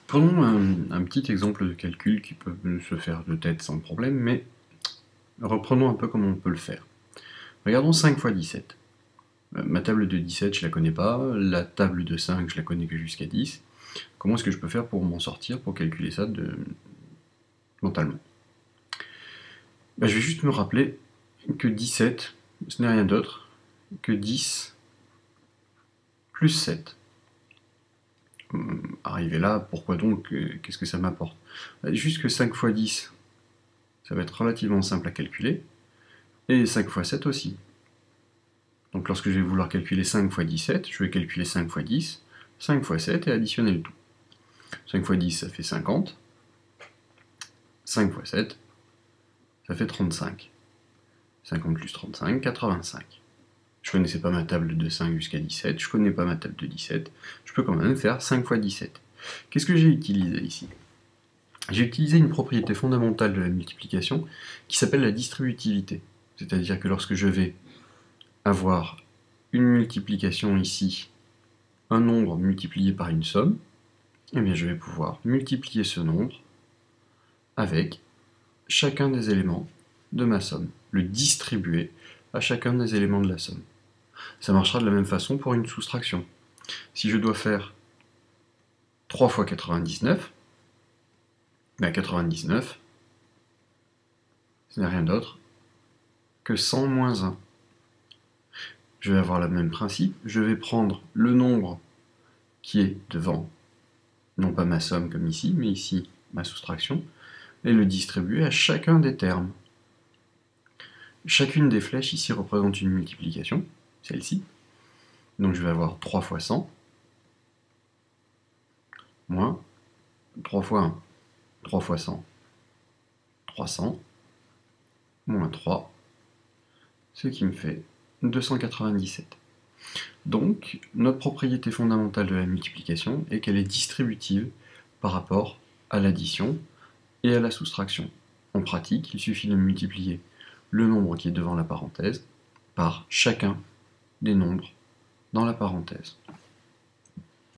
Prenons un petit exemple de calcul qui peut se faire de tête sans problème, mais reprenons un peu comment on peut le faire. Regardons 5 fois 17. Ma table de 17, je la connais pas, la table de 5, je la connais que jusqu'à 10. Comment est-ce que je peux faire pour m'en sortir, pour calculer ça mentalement? Je vais juste me rappeler que 17, ce n'est rien d'autre que 10 plus 7. Arrivé là, pourquoi donc qu'est-ce que ça m'apporte? Juste que 5 fois 10, ça va être relativement simple à calculer, et 5 fois 7 aussi. Donc lorsque je vais vouloir calculer 5 fois 17, je vais calculer 5 fois 10, 5 fois 7 et additionner le tout. 5 fois 10, ça fait 50. 5 fois 7, ça fait 35. 50 plus 35, 85. Je connaissais pas ma table de 5 jusqu'à 17, je connais pas ma table de 17, je peux quand même faire 5 fois 17. Qu'est-ce que j'ai utilisé ici? J'ai utilisé une propriété fondamentale de la multiplication qui s'appelle la distributivité. C'est-à-dire que lorsque je vais avoir une multiplication ici, un nombre multiplié par une somme, eh bien je vais pouvoir multiplier ce nombre avec chacun des éléments de ma somme, le distribuer à chacun des éléments de la somme. Ça marchera de la même façon pour une soustraction. Si je dois faire 3 fois 99, 99, ce n'est rien d'autre que 100 moins 1. Je vais avoir le même principe, je vais prendre le nombre qui est devant, non pas ma somme comme ici, mais ici ma soustraction, et le distribuer à chacun des termes. Chacune des flèches ici représente une multiplication, celle-ci. Donc je vais avoir 3 fois 100, moins 3 fois 1. 3 fois 100, 300, moins 3, ce qui me fait 297. Donc, notre propriété fondamentale de la multiplication est qu'elle est distributive par rapport à l'addition et à la soustraction. En pratique, il suffit de multiplier le nombre qui est devant la parenthèse par chacun des nombres dans la parenthèse.